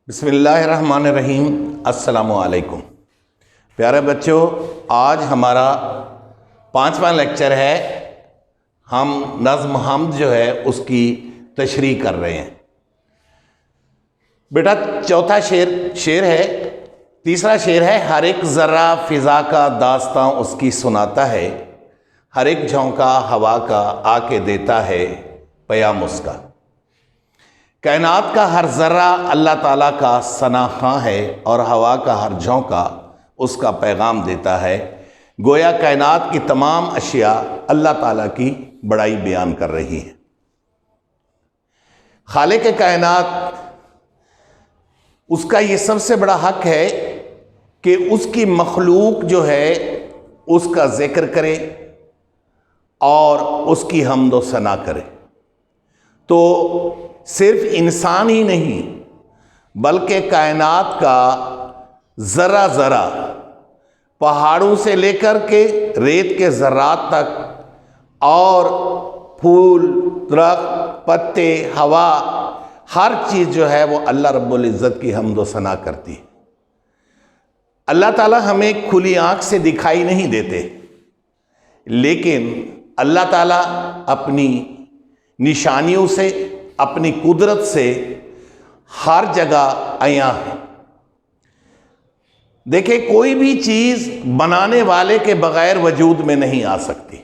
بسم اللہ الرحمن الرحیم۔ السلام علیکم پیارے بچوں، آج ہمارا 5واں لیکچر ہے۔ ہم نظم حمد جو ہے اس کی تشریح کر رہے ہیں۔ بیٹا چوتھا شعر ہے، تیسرا شعر ہے، ہر ایک ذرہ فضا کا داستاں اس کی سناتا ہے، ہر ایک جھونکا ہوا کا آ کے دیتا ہے پیام اس کا۔ کائنات کا ہر ذرہ اللہ تعالیٰ کا ثنا خواں ہے اور ہوا کا ہر جھونکا اس کا پیغام دیتا ہے۔ گویا کائنات کی تمام اشیاء اللہ تعالیٰ کی بڑائی بیان کر رہی ہیں۔ خالق کائنات، اس کا یہ سب سے بڑا حق ہے کہ اس کی مخلوق جو ہے اس کا ذکر کرے اور اس کی حمد و ثنا کرے۔ تو صرف انسان ہی نہیں بلکہ کائنات کا ذرہ ذرہ، پہاڑوں سے لے کر کے ریت کے ذرات تک، اور پھول، درخت، پتے، ہوا، ہر چیز جو ہے وہ اللہ رب العزت کی حمد و ثنا کرتی ہے۔ اللہ تعالیٰ ہمیں کھلی آنکھ سے دکھائی نہیں دیتے، لیکن اللہ تعالیٰ اپنی نشانیوں سے، اپنی قدرت سے ہر جگہ عیاں ہے۔ دیکھیں، کوئی بھی چیز بنانے والے کے بغیر وجود میں نہیں آ سکتی۔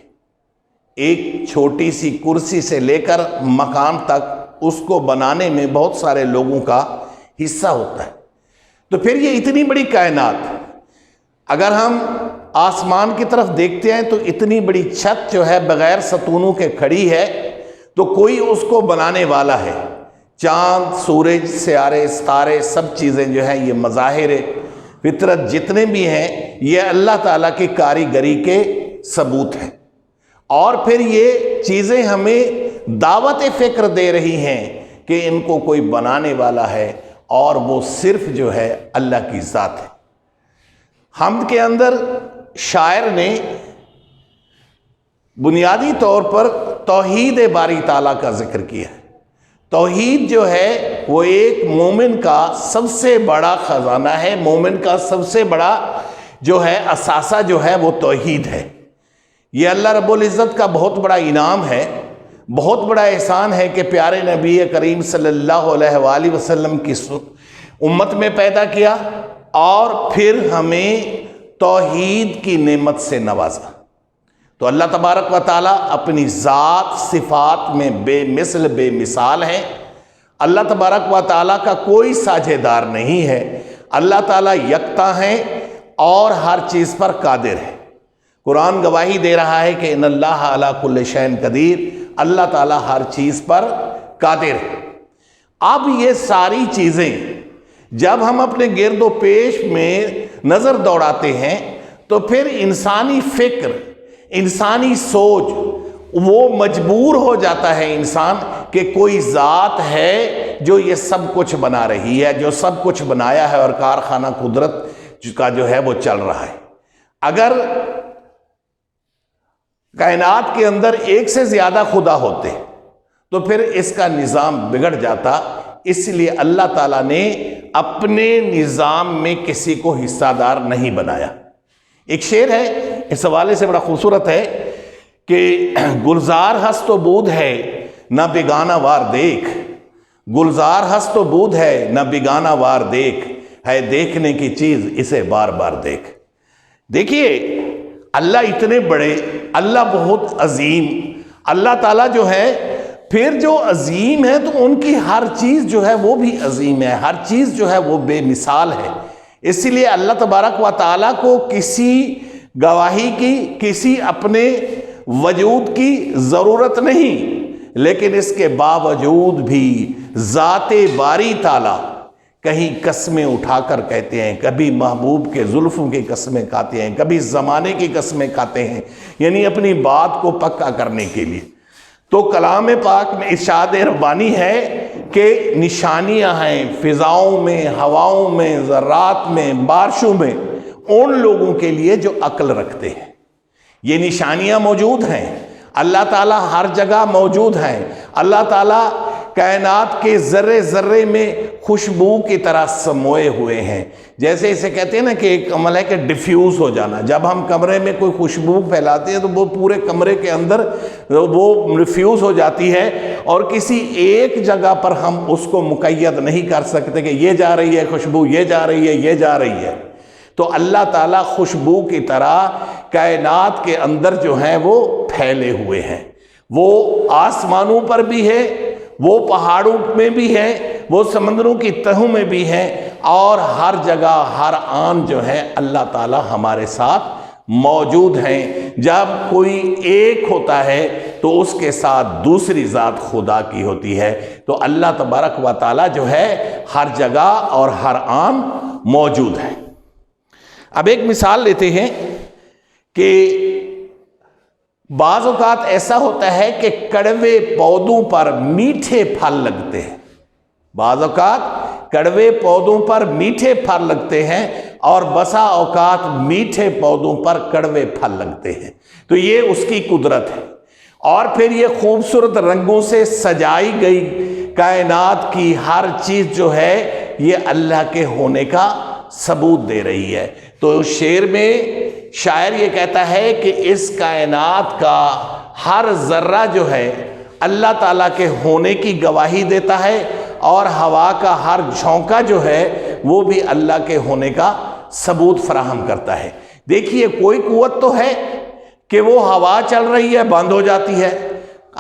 ایک چھوٹی سی کرسی سے لے کر مکان تک، اس کو بنانے میں بہت سارے لوگوں کا حصہ ہوتا ہے۔ تو پھر یہ اتنی بڑی کائنات، اگر ہم آسمان کی طرف دیکھتے ہیں تو اتنی بڑی چھت جو ہے بغیر ستونوں کے کھڑی ہے، تو کوئی اس کو بنانے والا ہے۔ چاند، سورج، سیارے، ستارے، سب چیزیں جو ہیں یہ مظاہر فطرت جتنے بھی ہیں یہ اللہ تعالیٰ کی کاریگری کے ثبوت ہیں۔ اور پھر یہ چیزیں ہمیں دعوت فکر دے رہی ہیں کہ ان کو کوئی بنانے والا ہے، اور وہ صرف جو ہے اللہ کی ذات ہے۔ حمد کے اندر شاعر نے بنیادی طور پر توحید باری تعالیٰ کا ذکر کیا ہے۔ توحید جو ہے وہ ایک مومن کا سب سے بڑا خزانہ ہے، مومن کا سب سے بڑا جو ہے اثاثہ جو ہے وہ توحید ہے۔ یہ اللہ رب العزت کا بہت بڑا انعام ہے، بہت بڑا احسان ہے کہ پیارے نبی کریم صلی اللہ علیہ وآلہ وسلم کی امت میں پیدا کیا، اور پھر ہمیں توحید کی نعمت سے نوازا۔ تو اللہ تبارک و تعالیٰ اپنی ذات صفات میں بے مثل بے مثال ہے۔ اللہ تبارک و تعالیٰ کا کوئی ساجھے دار نہیں ہے۔ اللہ تعالیٰ یکتا ہے اور ہر چیز پر قادر ہے۔ قرآن گواہی دے رہا ہے کہ ان اللہ علی کل شیء قدیر، اللہ تعالیٰ ہر چیز پر قادر ہے۔ اب یہ ساری چیزیں جب ہم اپنے گرد و پیش میں نظر دوڑاتے ہیں تو پھر انسانی فکر، انسانی سوچ، وہ مجبور ہو جاتا ہے انسان کہ کوئی ذات ہے جو یہ سب کچھ بنا رہی ہے، جو سب کچھ بنایا ہے، اور کارخانہ قدرت کا جو ہے وہ چل رہا ہے۔ اگر کائنات کے اندر ایک سے زیادہ خدا ہوتے تو پھر اس کا نظام بگڑ جاتا۔ اس لیے اللہ تعالیٰ نے اپنے نظام میں کسی کو حصہ دار نہیں بنایا۔ ایک شعر ہے، اس حوالے سے بڑا خوبصورت ہے کہ گلزار ہست و بود ہے نہ بیگانہ وار دیکھ، گلزار ہست و بود ہے نہ بیگانہ وار دیکھ، ہے دیکھنے کی چیز اسے بار بار دیکھ۔ دیکھیے، اللہ اتنے بڑے، اللہ بہت عظیم، اللہ تعالیٰ جو ہے پھر جو عظیم ہے تو ان کی ہر چیز جو ہے وہ بھی عظیم ہے، ہر چیز جو ہے وہ بے مثال ہے۔ اسی لیے اللہ تبارک و تعالیٰ کو کسی گواہی کی، کسی اپنے وجود کی ضرورت نہیں، لیکن اس کے باوجود بھی ذات باری تعالیٰ کہیں قسمیں اٹھا کر کہتے ہیں، کبھی محبوب کے زلفوں کی قسمیں کھاتے ہیں، کبھی زمانے کی قسمیں کھاتے ہیں، یعنی اپنی بات کو پکا کرنے کے لیے۔ تو کلام پاک میں ارشاد ربانی ہے کہ نشانیاں ہیں فضاؤں میں، ہواؤں میں، ذرات میں، بارشوں میں، ان لوگوں کے لیے جو عقل رکھتے ہیں۔ یہ نشانیاں موجود ہیں، اللہ تعالیٰ ہر جگہ موجود ہیں۔ اللہ تعالیٰ کائنات کے ذرے ذرے میں خوشبو کی طرح سموئے ہوئے ہیں. جیسے اسے کہتے ہیں نا کہ ایک عمل ہے کہ ڈیفیوز ہو جانا. جب ہم کمرے میں کوئی خوشبو پھیلاتے ہیں تو وہ پورے کمرے کے اندر وہ ڈیفیوز ہو جاتی ہے اور کسی ایک جگہ پر ہم اس کو مقید نہیں کر سکتے کہ یہ جا رہی ہے خوشبو، یہ جا رہی ہے، یہ جا رہی ہے. تو اللہ تعالیٰ خوشبو کی طرح کائنات کے اندر جو ہیں وہ پھیلے ہوئے ہیں. وہ آسمانوں پر بھی ہے، وہ پہاڑوں میں بھی ہے، وہ سمندروں کی تہوں میں بھی ہیں، اور ہر جگہ ہر آن جو ہے اللہ تعالیٰ ہمارے ساتھ موجود ہیں. جب کوئی ایک ہوتا ہے تو اس کے ساتھ دوسری ذات خدا کی ہوتی ہے. تو اللہ تبارک و تعالیٰ جو ہے ہر جگہ اور ہر آن موجود ہے. اب ایک مثال لیتے ہیں کہ بعض اوقات ایسا ہوتا ہے کہ کڑوے پودوں پر میٹھے پھل لگتے ہیں. بعض اوقات کڑوے پودوں پر میٹھے پھل لگتے ہیں اور بسا اوقات میٹھے پودوں پر کڑوے پھل لگتے ہیں. تو یہ اس کی قدرت ہے. اور پھر یہ خوبصورت رنگوں سے سجائی گئی کائنات کی ہر چیز جو ہے یہ اللہ کے ہونے کا ثبوت دے رہی ہے. تو شعر میں شاعر یہ کہتا ہے کہ اس کائنات کا ہر ذرہ جو ہے اللہ تعالیٰ کے ہونے کی گواہی دیتا ہے، اور ہوا کا ہر جھونکا جو ہے وہ بھی اللہ کے ہونے کا ثبوت فراہم کرتا ہے. دیکھیے کوئی قوت تو ہے کہ وہ ہوا چل رہی ہے بند ہو جاتی ہے،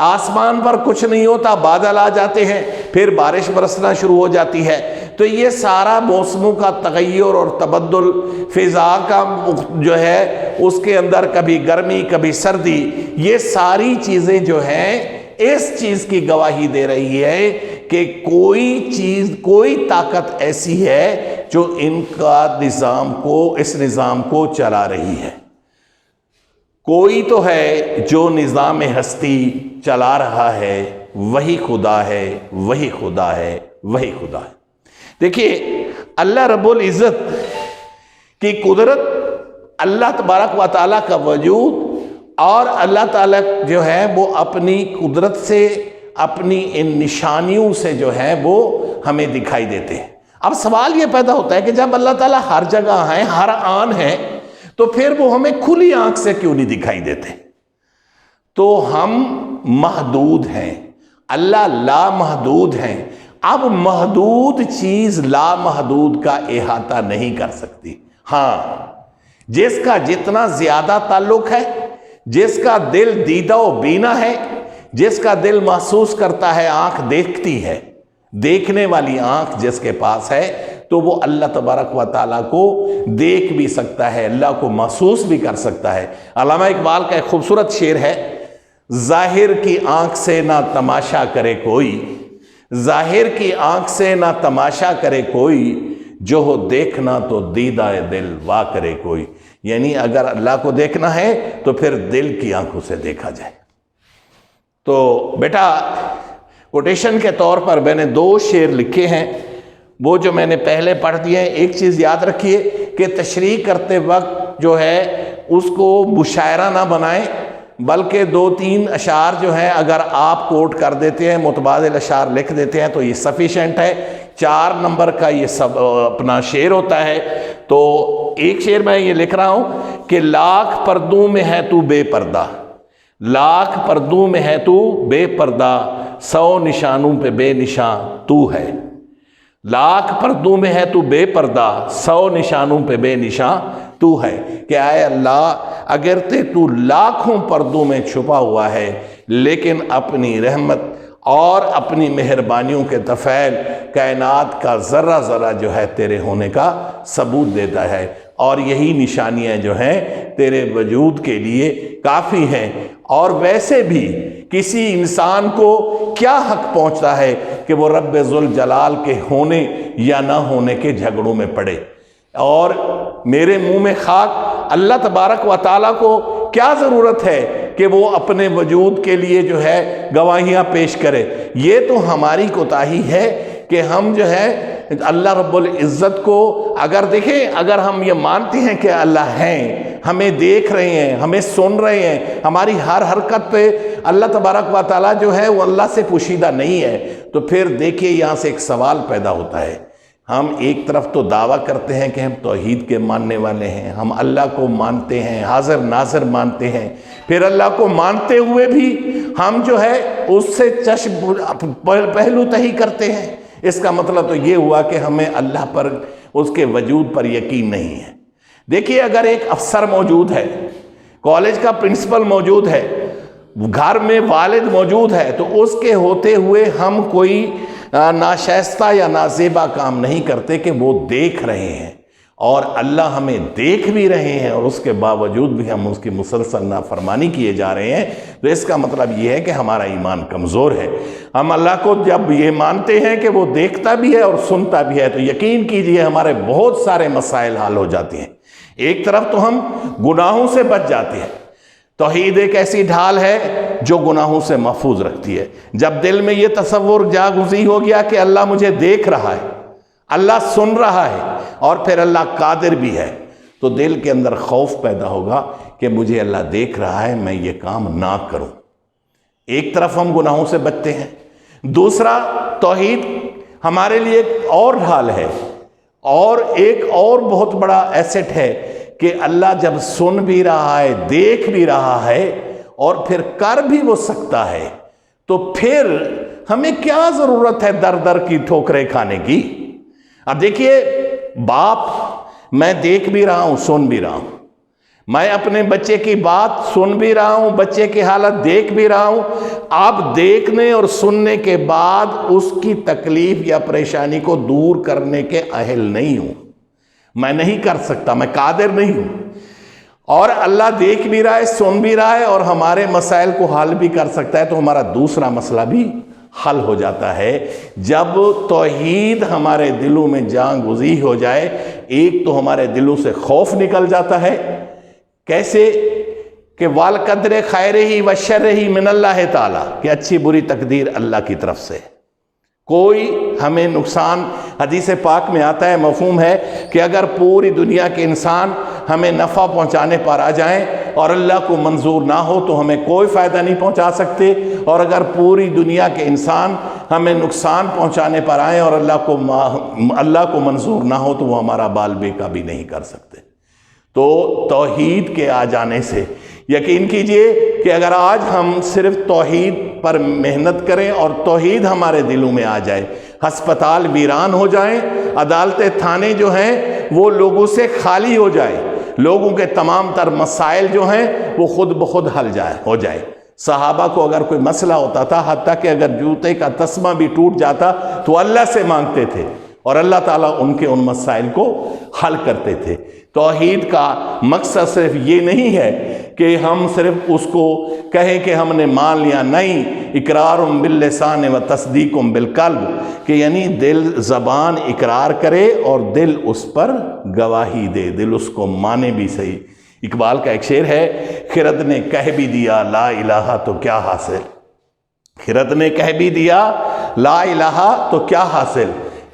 آسمان پر کچھ نہیں ہوتا بادل آ جاتے ہیں، پھر بارش برسنا شروع ہو جاتی ہے. تو یہ سارا موسموں کا تغیر اور تبدل، فضا کا جو ہے اس کے اندر کبھی گرمی کبھی سردی، یہ ساری چیزیں جو ہیں اس چیز کی گواہی دے رہی ہے کہ کوئی چیز، کوئی طاقت ایسی ہے جو ان کا نظام کو، اس نظام کو چلا رہی ہے. کوئی تو ہے جو نظام ہستی چلا رہا ہے، وہی خدا ہے، وہی خدا ہے، وہی خدا ہے. دیکھیے اللہ رب العزت کی قدرت، اللہ تبارک و تعالیٰ کا وجود، اور اللہ تعالیٰ جو ہے وہ اپنی قدرت سے، اپنی ان نشانیوں سے جو ہے وہ ہمیں دکھائی دیتے ہیں. اب سوال یہ پیدا ہوتا ہے کہ جب اللہ تعالیٰ ہر جگہ ہیں، ہر آن ہے، تو پھر وہ ہمیں کھلی آنکھ سے کیوں نہیں دکھائی دیتے؟ تو ہم محدود ہیں، اللہ لامحدود ہیں. اب محدود چیز لامحدود کا احاطہ نہیں کر سکتی. ہاں، جس کا جتنا زیادہ تعلق ہے، جس کا دل دیدہ و بینا ہے، جس کا دل محسوس کرتا ہے، آنکھ دیکھتی ہے، دیکھنے والی آنکھ جس کے پاس ہے، تو وہ اللہ تبارک و تعالیٰ کو دیکھ بھی سکتا ہے، اللہ کو محسوس بھی کر سکتا ہے. علامہ اقبال کا ایک خوبصورت شعر ہے، ظاہر کی آنکھ سے نہ تماشا کرے کوئی، ظاہر کی آنکھ سے نہ تماشا کرے کوئی، جو ہو دیکھنا تو دیدہ دل وا کرے کوئی. یعنی اگر اللہ کو دیکھنا ہے تو پھر دل کی آنکھوں سے دیکھا جائے. تو بیٹا کوٹیشن کے طور پر میں نے 2 شعر لکھے ہیں، وہ جو میں نے پہلے پڑھ دیے ہیں. ایک چیز یاد رکھیے کہ تشریح کرتے وقت جو ہے اس کو مشاعرہ نہ بنائیں، بلکہ 2-3 اشعار جو ہیں اگر آپ کوٹ کر دیتے ہیں، متبادل اشعار لکھ دیتے ہیں تو یہ سفیشینٹ ہے. 4 نمبر کا یہ سب اپنا شعر ہوتا ہے. تو ایک شعر میں یہ لکھ رہا ہوں کہ لاکھ پردوں میں ہے تو بے پردہ، لاکھ پردوں میں ہے تو بے پردہ، 100 نشانوں پہ بے نشان تو ہے. لاکھ پردوں میں ہے تو بے پردہ، 100 نشانوں پہ بے نشان تو ہے. کہ اے اللہ اگر تو لاکھوں پردوں میں چھپا ہوا ہے، لیکن اپنی رحمت اور اپنی مہربانیوں کے طفیل کائنات کا ذرہ ذرہ جو ہے تیرے ہونے کا ثبوت دیتا ہے. اور یہی نشانیاں جو ہیں تیرے وجود کے لیے کافی ہیں. اور ویسے بھی کسی انسان کو کیا حق پہنچتا ہے کہ وہ رب ذوالجلال کے ہونے یا نہ ہونے کے جھگڑوں میں پڑے. اور میرے منہ میں خاک، اللہ تبارک و تعالیٰ کو کیا ضرورت ہے کہ وہ اپنے وجود کے لیے جو ہے گواہیاں پیش کرے؟ یہ تو ہماری کوتاہی ہے کہ ہم جو ہے اللہ رب العزت کو، اگر دیکھیں اگر ہم یہ مانتے ہیں کہ اللہ ہیں ہمیں دیکھ رہے ہیں، ہمیں سن رہے ہیں، ہماری ہر حرکت پہ اللہ تبارک و تعالیٰ جو ہے وہ اللہ سے پوشیدہ نہیں ہے، تو پھر دیکھیے یہاں سے ایک سوال پیدا ہوتا ہے۔ ہم ایک طرف تو دعویٰ کرتے ہیں کہ ہم توحید کے ماننے والے ہیں، ہم اللہ کو مانتے ہیں، حاضر ناظر مانتے ہیں، پھر اللہ کو مانتے ہوئے بھی ہم جو ہے اس سے چشم پہلو تہی کرتے ہیں۔ اس کا مطلب تو یہ ہوا کہ ہمیں اللہ پر، اس کے وجود پر یقین نہیں ہے۔ دیکھیے اگر ایک افسر موجود ہے، کالج کا پرنسپل موجود ہے، گھر میں والد موجود ہے، تو اس کے ہوتے ہوئے ہم کوئی ناشائستہ یا نازیبا کام نہیں کرتے کہ وہ دیکھ رہے ہیں، اور اللہ ہمیں دیکھ بھی رہے ہیں اور اس کے باوجود بھی ہم اس کی مسلسل نافرمانی کیے جا رہے ہیں، تو اس کا مطلب یہ ہے کہ ہمارا ایمان کمزور ہے۔ ہم اللہ کو جب یہ مانتے ہیں کہ وہ دیکھتا بھی ہے اور سنتا بھی ہے، تو یقین کیجئے ہمارے بہت سارے مسائل حل ہو جاتے ہیں۔ ایک طرف تو ہم گناہوں سے بچ جاتے ہیں۔ توحید ایک ایسی ڈھال ہے جو گناہوں سے محفوظ رکھتی ہے۔ جب دل میں یہ تصور جاگزی ہو گیا کہ اللہ مجھے دیکھ رہا ہے، اللہ سن رہا ہے، اور پھر اللہ قادر بھی ہے، تو دل کے اندر خوف پیدا ہوگا کہ مجھے اللہ دیکھ رہا ہے، میں یہ کام نہ کروں۔ ایک طرف ہم گناہوں سے بچتے ہیں، دوسرا توحید ہمارے لیے ایک اور ڈھال ہے، اور ایک اور بہت بڑا ایسٹ ہے کہ اللہ جب سن بھی رہا ہے، دیکھ بھی رہا ہے، اور پھر کر بھی وہ سکتا ہے، تو پھر ہمیں کیا ضرورت ہے در در کی ٹھوکریں کھانے کی؟ اب دیکھیے باپ، میں دیکھ بھی رہا ہوں، سن بھی رہا ہوں، میں اپنے بچے کی بات سن بھی رہا ہوں، بچے کی حالت دیکھ بھی رہا ہوں۔ اب دیکھنے اور سننے کے بعد اس کی تکلیف یا پریشانی کو دور کرنے کے اہل نہیں ہوں، میں نہیں کر سکتا، میں قادر نہیں ہوں۔ اور اللہ دیکھ بھی رہا ہے، سن بھی رہا ہے، اور ہمارے مسائل کو حل بھی کر سکتا ہے، تو ہمارا دوسرا مسئلہ بھی حل ہو جاتا ہے جب توحید ہمارے دلوں میں جان گزی ہو جائے۔ ایک تو ہمارے دلوں سے خوف نکل جاتا ہے، کیسے کہ وَالْقَدْرِ خَيْرِهِ وَشَرِّهِ مِنَ اللَّهِ تعالیٰ، کہ اچھی بری تقدیر اللہ کی طرف سے، کوئی ہمیں نقصان، حدیث پاک میں آتا ہے، مفہوم ہے کہ اگر پوری دنیا کے انسان ہمیں نفع پہنچانے پر آ جائیں اور اللہ کو منظور نہ ہو تو ہمیں کوئی فائدہ نہیں پہنچا سکتے، اور اگر پوری دنیا کے انسان ہمیں نقصان پہنچانے پر آئیں اور اللہ کو منظور نہ ہو تو وہ ہمارا بال بیکا بھی نہیں کر سکتے۔ تو توحید کے آ جانے سے یقین کیجئے کہ اگر آج ہم صرف توحید پر محنت کریں اور توحید ہمارے دلوں میں آ جائے، ہسپتال ویران ہو جائیں، عدالتیں تھانے جو ہیں وہ لوگوں سے خالی ہو جائے، لوگوں کے تمام تر مسائل جو ہیں وہ خود بخود حل ہو جائے۔ صحابہ کو اگر کوئی مسئلہ ہوتا تھا، حتیٰ کہ اگر جوتے کا تسمہ بھی ٹوٹ جاتا تو اللہ سے مانگتے تھے، اور اللہ تعالیٰ ان کے ان مسائل کو حل کرتے تھے۔ توحید کا مقصد صرف یہ نہیں ہے کہ ہم صرف اس کو کہیں کہ ہم نے مان لیا، نہیں، اقرار باللسان و تصدیق بالقلب، کہ یعنی دل زبان اقرار کرے اور دل اس پر گواہی دے، دل اس کو مانے بھی صحیح۔ اقبال کا ایک شعر ہے، خرد نے کہہ بھی دیا لا الہ تو کیا حاصل، خرد نے کہہ بھی دیا لا الہ تو کیا حاصل،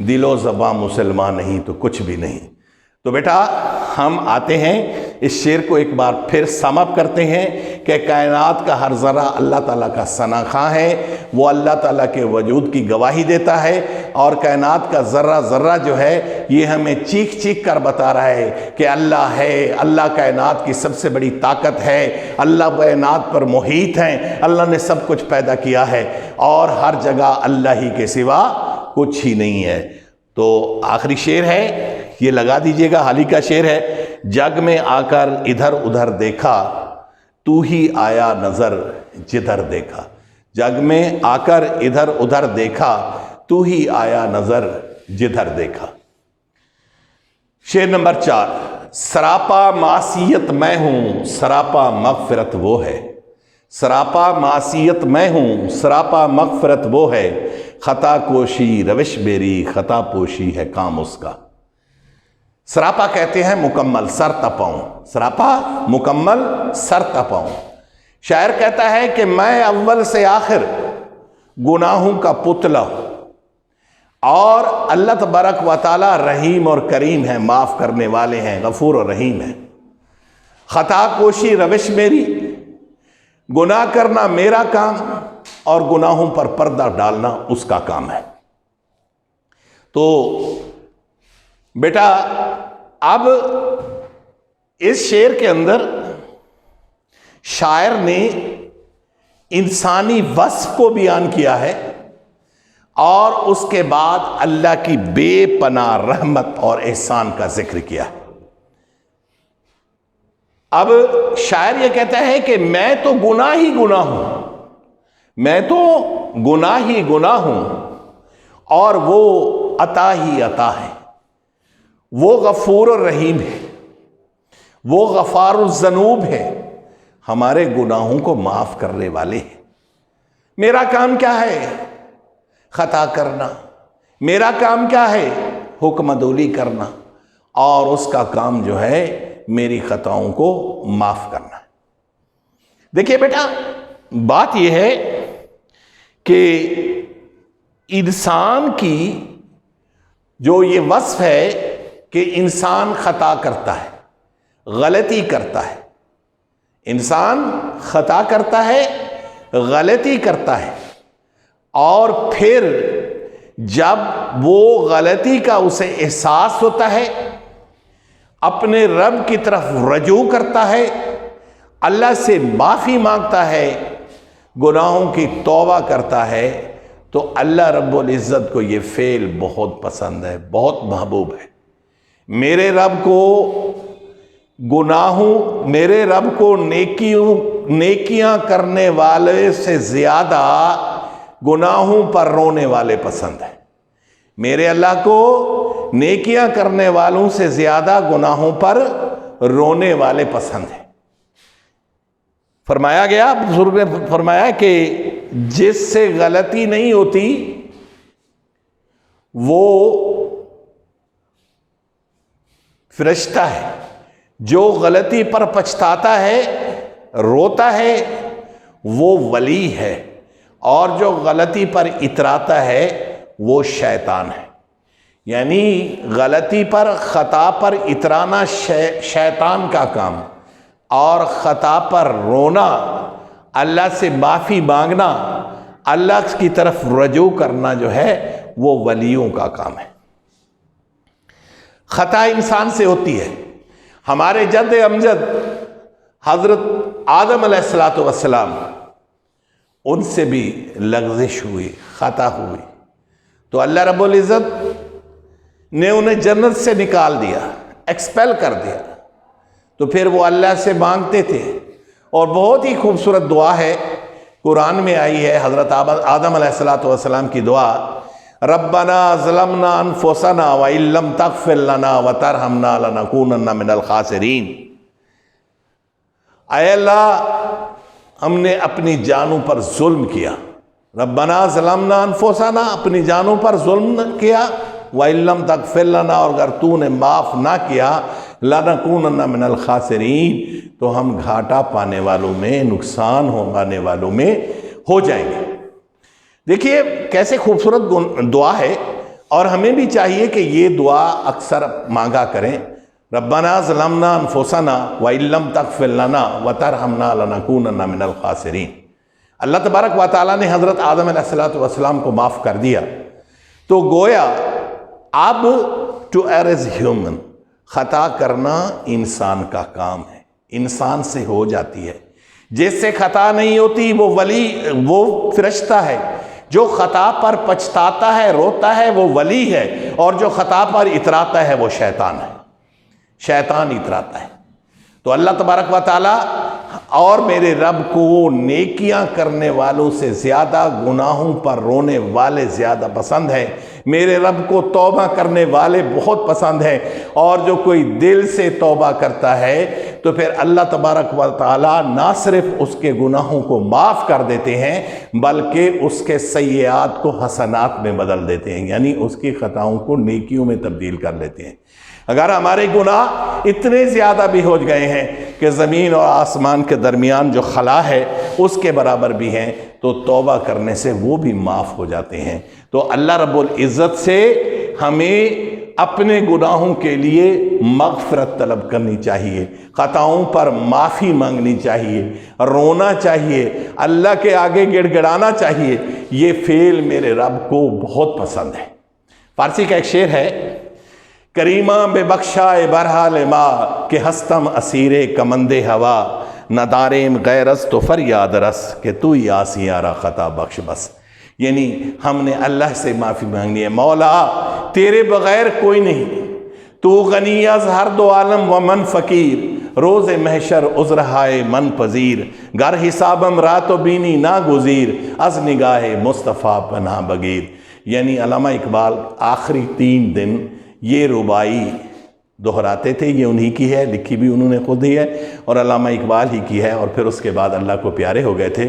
دل و زبان مسلمان نہیں تو کچھ بھی نہیں۔ تو بیٹا ہم آتے ہیں اس شعر کو ایک بار پھر سم اپ کرتے ہیں کہ کائنات کا ہر ذرہ اللہ تعالیٰ کا ثنا خواں ہے، وہ اللہ تعالیٰ کے وجود کی گواہی دیتا ہے، اور کائنات کا ذرہ ذرہ جو ہے یہ ہمیں چیخ چیخ کر بتا رہا ہے کہ اللہ ہے، اللہ کائنات کی سب سے بڑی طاقت ہے، اللہ کائنات پر محیط ہیں، اللہ نے سب کچھ پیدا کیا ہے، اور ہر جگہ اللہ ہی کے سوا کچھ ہی نہیں ہے۔ تو آخری شعر ہے، یہ لگا دیجئے گا، حالی کا شعر ہے، جگ میں آ کر ادھر ادھر دیکھا تو ہی آیا نظر جدھر دیکھا، جگ میں آ کر ادھر ادھر دیکھا تو ہی آیا نظر جدھر دیکھا۔ شعر نمبر 4، سراپا معصیت میں ہوں سراپا مغفرت وہ ہے، سراپا معصیت میں ہوں سراپا مغفرت وہ ہے، خطا کوشی روش میری خطا پوشی ہے کام اس کا۔ سراپا کہتے ہیں مکمل، سر تپاؤں، سراپا مکمل سر تپاؤں۔ شاعر کہتا ہے کہ میں اول سے آخر گناہوں کا پتلا ہوں، اور اللہ تبارک و تعالی رحیم اور کریم ہے، معاف کرنے والے ہیں، غفور اور رحیم ہے، خطا کوشی روش میری، گناہ کرنا میرا کام، اور گناہوں پر پردہ ڈالنا اس کا کام ہے۔ تو بیٹا اب اس شعر کے اندر شاعر نے انسانی وصف کو بیان کیا ہے، اور اس کے بعد اللہ کی بے پناہ رحمت اور احسان کا ذکر کیا ہے۔ اب شاعر یہ کہتا ہے کہ میں تو گناہ ہی گناہ ہوں، میں تو گناہ ہی گناہ ہوں، اور وہ عطا ہی عطا ہے، وہ غفور الرحیم ہے، وہ غفار الذنوب ہے، ہمارے گناہوں کو معاف کرنے والے ہیں۔ میرا کام کیا ہے؟ خطا کرنا۔ میرا کام کیا ہے؟ حکم عدولی کرنا، اور اس کا کام جو ہے میری خطاؤں کو معاف کرنا ہے۔ دیکھیے بیٹا، بات یہ ہے کہ انسان کی جو یہ وصف ہے کہ انسان خطا کرتا ہے، غلطی کرتا ہے، انسان خطا کرتا ہے، غلطی کرتا ہے، اور پھر جب وہ غلطی کا اسے احساس ہوتا ہے، اپنے رب کی طرف رجوع کرتا ہے، اللہ سے معافی مانگتا ہے، گناہوں کی توبہ کرتا ہے، تو اللہ رب العزت کو یہ فعل بہت پسند ہے، بہت محبوب ہے۔ میرے رب کو میرے رب کو نیکیاں کرنے والے سے زیادہ گناہوں پر رونے والے پسند ہیں۔ میرے اللہ کو نیکیاں کرنے والوں سے زیادہ گناہوں پر رونے والے پسند ہیں۔ فرمایا گیا، بزرگ نے فرمایا کہ جس سے غلطی نہیں ہوتی وہ فرشتہ ہے، جو غلطی پر پچھتاتا ہے، روتا ہے، وہ ولی ہے، اور جو غلطی پر اتراتا ہے وہ شیطان ہے۔ یعنی غلطی پر، خطا پر اترانا شیطان کا کام، اور خطا پر رونا، اللہ سے معافی مانگنا، اللہ کی طرف رجوع کرنا جو ہے وہ ولیوں کا کام ہے۔ خطا انسان سے ہوتی ہے۔ ہمارے جد امجد حضرت آدم علیہ السلام، ان سے بھی لغزش ہوئی، خطا ہوئی، تو اللہ رب العزت نے انہیں جنت سے نکال دیا، ایکسپیل کر دیا۔ تو پھر وہ اللہ سے مانگتے تھے، اور بہت ہی خوبصورت دعا ہے، قرآن میں آئی ہے، حضرت آدم علیہ السلام کی دعا، ربنا ظلمنا انفسنا وان لم تغفر لنا وترحمنا لنکونن من الخاسرین۔ اے اللہ، ہم نے اپنی جانوں پر ظلم کیا، ربنا ظلمنا انفسنا، اپنی جانوں پر ظلم کیا، وَإِن لَمْ تَغْفِرْ لَنَا، اور اگر تو نے معاف نہ کیا، لَنَكُونَنَّ مِنَ الْخَاسِرِينَ، تو ہم گھاٹا پانے والوں میں، نقصان ہونے والوں میں ہو جائیں گے۔ دیکھیے کیسے خوبصورت دعا ہے، اور ہمیں بھی چاہیے کہ یہ دعا اکثر مانگا کریں، ربنا ظلمنا انفسنا وَإِن لَمْ تَغْفِرْ لَنَا وَتَرْحَمْنَا لَنَكُونَنَّ مِنَ الْخَاسِرِينَ۔ اللہ تبارک و تعالیٰ نے حضرت آدم علیہ السلام کو معاف کر دیا، تو گویا اب ٹو ایئر از ہیومن، خطا کرنا انسان کا کام ہے، انسان سے ہو جاتی ہے۔ جس سے خطا نہیں ہوتی وہ ولی، وہ فرشتہ ہے، جو خطا پر پچھتاتا ہے، روتا ہے، وہ ولی ہے، اور جو خطا پر اتراتا ہے وہ شیطان ہے، شیطان اتراتا ہے۔ تو اللہ تبارک و تعالی اور میرے رب کو نیکیاں کرنے والوں سے زیادہ گناہوں پر رونے والے زیادہ پسند ہیں۔ میرے رب کو توبہ کرنے والے بہت پسند ہیں، اور جو کوئی دل سے توبہ کرتا ہے تو پھر اللہ تبارک و تعالی نہ صرف اس کے گناہوں کو معاف کر دیتے ہیں، بلکہ اس کے سیئات کو حسنات میں بدل دیتے ہیں، یعنی اس کی خطاؤں کو نیکیوں میں تبدیل کر لیتے ہیں۔ اگر ہمارے گناہ اتنے زیادہ بھی ہو گئے ہیں کہ زمین اور آسمان کے درمیان جو خلا ہے اس کے برابر بھی ہیں، تو توبہ کرنے سے وہ بھی معاف ہو جاتے ہیں۔ تو اللہ رب العزت سے ہمیں اپنے گناہوں کے لیے مغفرت طلب کرنی چاہیے، خطاؤں پر معافی مانگنی چاہیے، رونا چاہیے، اللہ کے آگے گڑ گڑانا چاہیے۔ یہ فعل میرے رب کو بہت پسند ہے۔ فارسی کا ایک شعر ہے، کریماں بے بخشائے برحال ما کہ ہستم اسیر کمند ہوا، نداریم غیرز تو فریاد رس کہ تو ہی آسیارہ خطا بخش بس۔ یعنی ہم نے اللہ سے معافی مانگنی ہے، مولا تیرے بغیر کوئی نہیں، تو غنی از ہر دو عالم و من فقیر، روز محشر عذرہائے من پذیر، گر حسابم رات و بینی ناگزیر، از نگاہ مصطفیٰ پناہ بگیر۔ یعنی علامہ اقبال آخری 3 دن یہ ربائی دہراتے تھے، یہ انہی کی ہے، لکھی بھی انہوں نے خود ہی ہے اور علامہ اقبال ہی کی ہے، اور پھر اس کے بعد اللہ کو پیارے ہو گئے تھے۔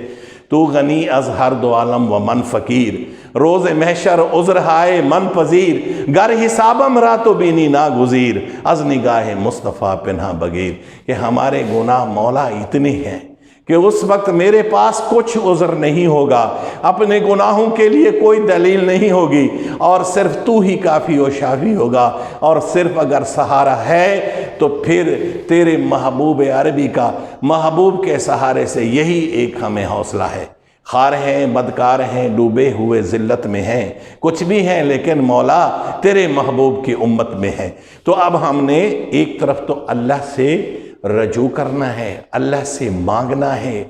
تو غنی از ہر دو عالم و من فقیر، روز محشر عذرہائے من پذیر، گر حسابم رات و بینی ناگزیر، از نگاہ مصطفیٰ پناہ بگیر۔ کہ ہمارے گناہ مولا اتنے ہیں کہ اس وقت میرے پاس کچھ عذر نہیں ہوگا، اپنے گناہوں کے لیے کوئی دلیل نہیں ہوگی، اور صرف تو ہی کافی و شافی ہوگا، اور صرف اگر سہارا ہے تو پھر تیرے محبوب عربی کا، محبوب کے سہارے سے یہی ایک ہمیں حوصلہ ہے۔ خار ہیں، بدکار ہیں، ڈوبے ہوئے ذلت میں ہیں، کچھ بھی ہیں لیکن مولا تیرے محبوب کی امت میں ہیں۔ تو اب ہم نے ایک طرف تو اللہ سے رجوع کرنا ہے، اللہ سے مانگنا ہے،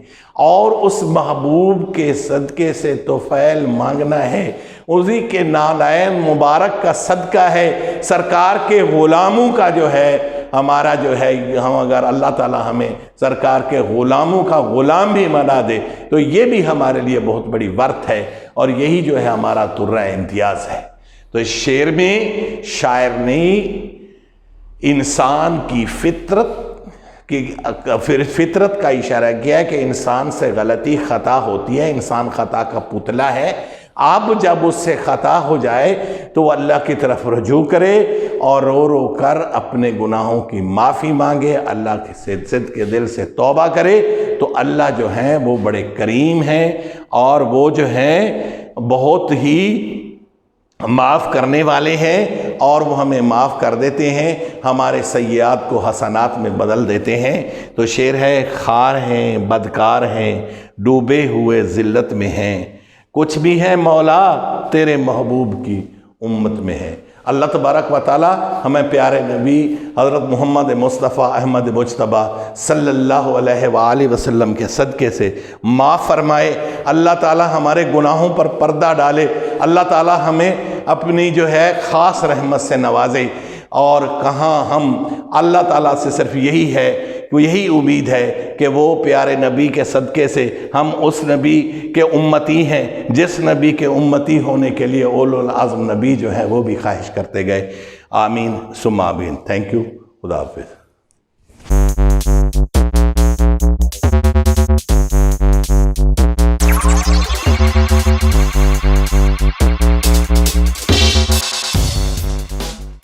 اور اس محبوب کے صدقے سے توفیل مانگنا ہے، اسی کے نالین مبارک کا صدقہ ہے، سرکار کے غلاموں کا جو ہے ہمارا جو ہے، ہم اگر اللہ تعالی ہمیں سرکار کے غلاموں کا غلام بھی بنا دے تو یہ بھی ہمارے لیے بہت بڑی ورث ہے، اور یہی جو ہے ہمارا ترہ امتیاز ہے۔ تو اس شعر میں شاعر نے انسان کی فطرت کا اشارہ کیا ہے کہ انسان سے غلطی خطا ہوتی ہے، انسان خطا کا پتلا ہے۔ اب جب اس سے خطا ہو جائے تو وہ اللہ کی طرف رجوع کرے اور رو رو کر اپنے گناہوں کی معافی مانگے، اللہ کے صدق کے دل سے توبہ کرے، تو اللہ جو ہیں وہ بڑے کریم ہیں، اور وہ جو ہیں بہت ہی معاف کرنے والے ہیں، اور وہ ہمیں معاف کر دیتے ہیں، ہمارے سیئات کو حسنات میں بدل دیتے ہیں۔ تو شعر ہے، خار ہیں، بدکار ہیں، ڈوبے ہوئے ذلت میں ہیں، کچھ بھی ہیں مولا تیرے محبوب کی امت میں ہے۔ اللہ تبارک و تعالی ہمیں پیارے نبی حضرت محمد مصطفیٰ احمد مجتبیٰ صلی اللہ علیہ وآلہ وسلم کے صدقے سے معاف فرمائے، اللہ تعالی ہمارے گناہوں پر پردہ ڈالے، اللہ تعالی ہمیں اپنی جو ہے خاص رحمت سے نوازے، اور کہاں ہم اللہ تعالیٰ سے صرف یہی ہے، یہی امید ہے کہ وہ پیارے نبی کے صدقے سے ہم اس نبی کے امتی ہیں جس نبی کے امتی ہونے کے لیے اولو العزم نبی جو ہے وہ بھی خواہش کرتے گئے۔ آمین ثم آمین۔ تھینک یو، خدا حافظ۔